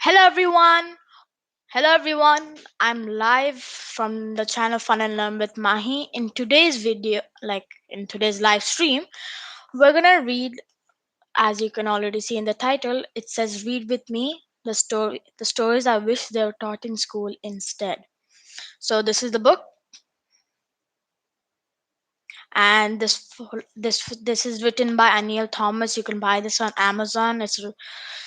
Hello everyone. Hello everyone. I'm live from the channel Fun and Learn with Mahi. In today's video, like in today's live stream, we're gonna read, as you can already see in the title, it says read with me the stories I wish they were taught in school instead. So this is the book, and this is written by Anil Thomas. You can buy this on Amazon.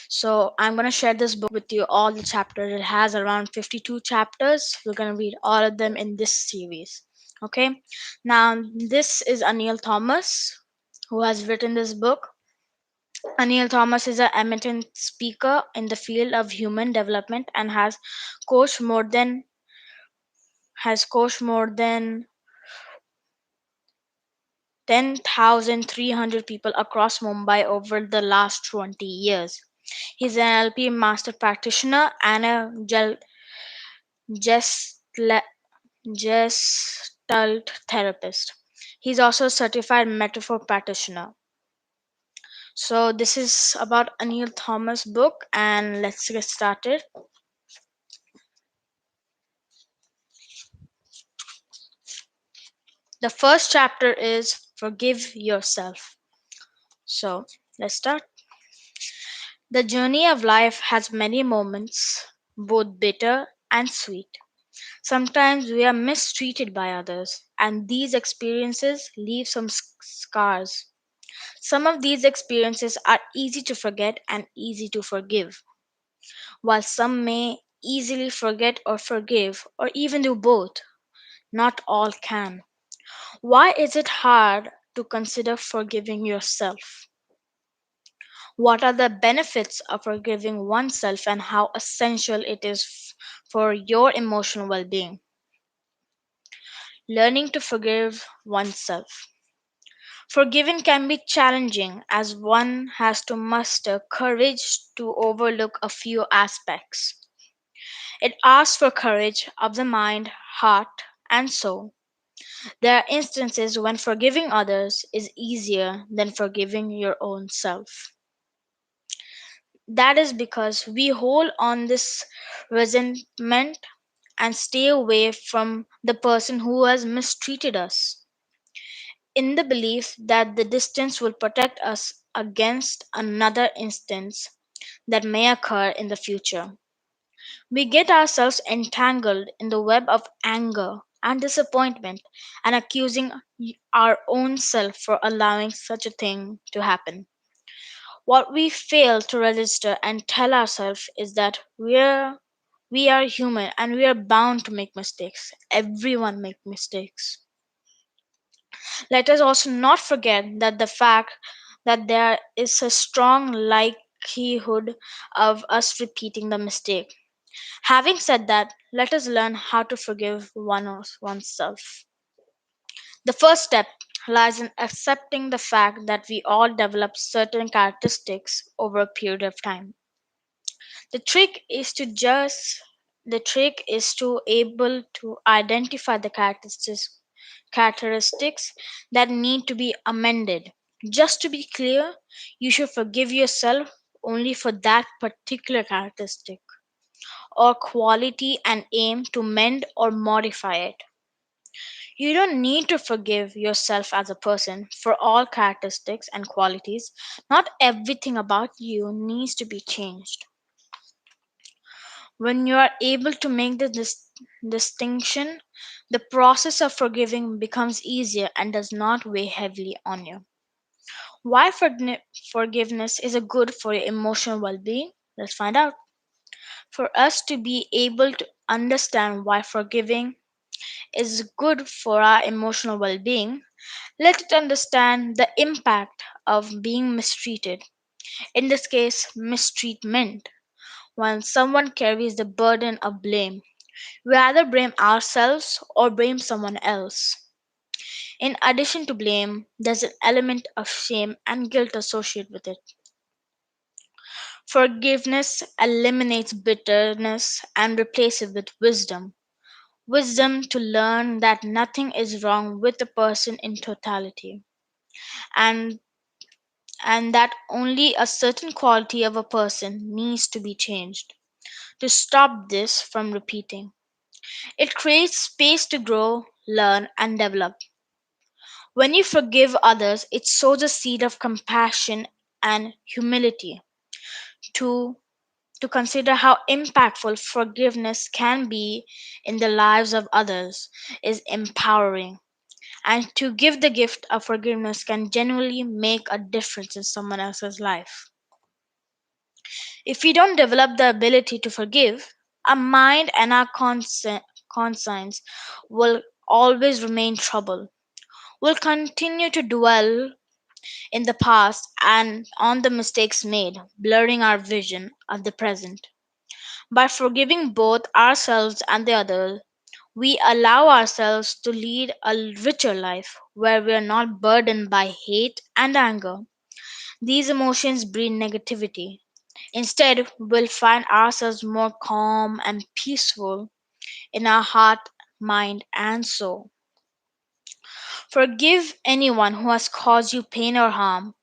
So I'm going to share this book with you, all the chapters. It has around 52 chapters. We're going to read all of them in this series. Okay. Now, this is Anil Thomas who has written this book. Anil Thomas is an eminent speaker in the field of human development and coached more than has coached more than 10,300 people across Mumbai over the last 20 years. He's an NLP master practitioner and a gestalt gestalt therapist. He's also a certified metaphor practitioner. So this is about Anil Thomas' book, and let's get started. The first chapter is Forgive Yourself. So let's start. The journey of life has many moments, both bitter and sweet. Sometimes we are mistreated by others, and these experiences leave some scars. Some of these experiences are easy to forget and easy to forgive, while some may easily forget or forgive, or even do both. Not all can. Why is it hard to consider forgiving yourself? What are the benefits of forgiving oneself and how essential it is for your emotional well being? Learning to forgive oneself. Forgiving can be challenging as one has to muster courage to overlook a few aspects. It asks for courage of the mind, heart, and soul. There are instances when forgiving others is easier than forgiving your own self. That is because we hold on this resentment and stay away from the person who has mistreated us, in the belief that the distance will protect us against another instance that may occur in the future. We get ourselves entangled in the web of anger and disappointment and accusing our own self for allowing such a thing to happen. What we fail to register and tell ourselves is that we are human and we are bound to make mistakes. Everyone makes mistakes. Let us also not forget that the fact that there is a strong likelihood of us repeating the mistake. Having said that, let us learn how to forgive oneself. The first step lies in accepting the fact that we all develop certain characteristics over a period of time. The trick is to just the trick is to able to identify the characteristics that need to be amended. Just to be clear, you should forgive yourself only for that particular characteristic or quality and aim to mend or modify it. You don't need to forgive yourself as a person for all characteristics and qualities. Not everything about you needs to be changed. When you are able to make the distinction, the process of forgiving becomes easier and does not weigh heavily on you. Why forgiveness is a good for your emotional well being? Let's find out. For us to be able to understand why forgiving is good for our emotional well being, let it understand the impact of being mistreated. In this case, mistreatment. When someone carries the burden of blame, we either blame ourselves or blame someone else. In addition to blame, there's an element of shame and guilt associated with it. Forgiveness eliminates bitterness and replaces it with wisdom. Wisdom to learn that nothing is wrong with the person in totality, and and that only a certain quality of a person needs to be changed. to stop this from repeating. It creates space to grow, learn, and develop. When you forgive others, it sows a seed of compassion and humility. To, to consider how impactful forgiveness can be in the lives of others is empowering. And to give the gift of forgiveness can genuinely make a difference in someone else's life. If we don't develop the ability to forgive, our mind and our conscience will always remain troubled. We'll continue to dwell in the past and on the mistakes made, blurring our vision of the present. By forgiving both ourselves and the other, we allow ourselves to lead a richer life where we are not burdened by hate and anger. These emotions breed negativity. Instead, we'll find ourselves more calm and peaceful in our heart, mind, and soul. Forgive anyone who has caused you pain or harm.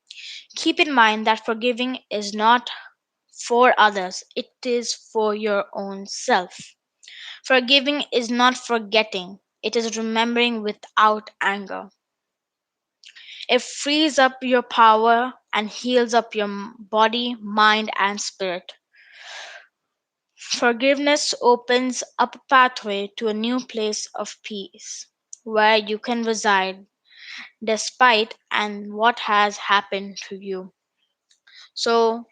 Keep in mind that forgiving is not for others, it is for your own self. Forgiving is not forgetting, it is remembering without anger. It frees up your power and heals up your body, mind, and spirit. Forgiveness opens up a pathway to a new place of peace where you can reside despite and what has happened to you. So,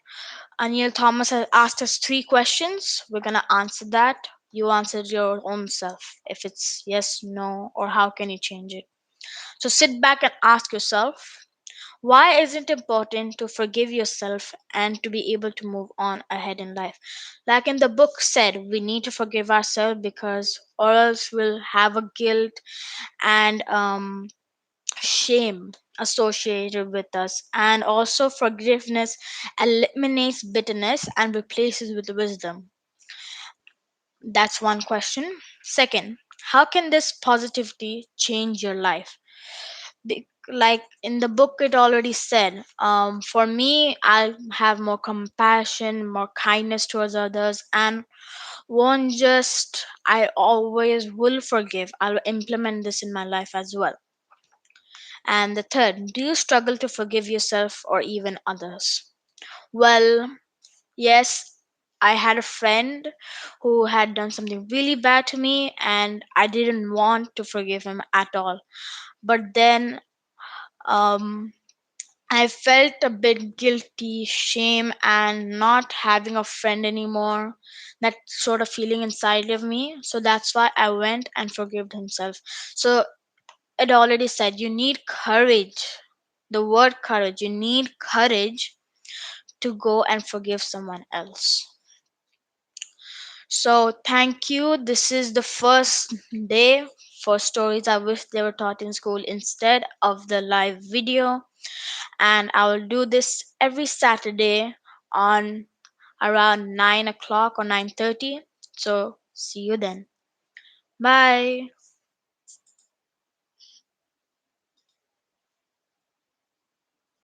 Anil Thomas has asked us three questions. We're going to answer that. You answered your own self. If it's yes, no, or how can you change it? So sit back and ask yourself, why is it important to forgive yourself and to be able to move on ahead in life? Like in the book said, we need to forgive ourselves because or else we'll have a guilt and shame associated with us. And also, forgiveness eliminates bitterness and replaces with wisdom. That's one question. Second, how can this positivity change your life? Like in the book, it already said, for me, I'll have more compassion, more kindness towards others, and won't just, I always will forgive. I'll implement this in my life as well. And the third, do you struggle to forgive yourself or even others? Well, yes, I had a friend who had done something really bad to me, and I didn't want to forgive him at all. But then um, I felt a bit guilty, shame, and not having a friend anymore. That sort of feeling inside of me. So that's why I went and forgave himself. So it already said you need courage. The word courage. You need courage to go and forgive someone else. So thank you. This is the first day for stories I wish they were taught in school instead of the live video. And I will do this every Saturday on around 9 o'clock or 9:30. So see you then. Bye.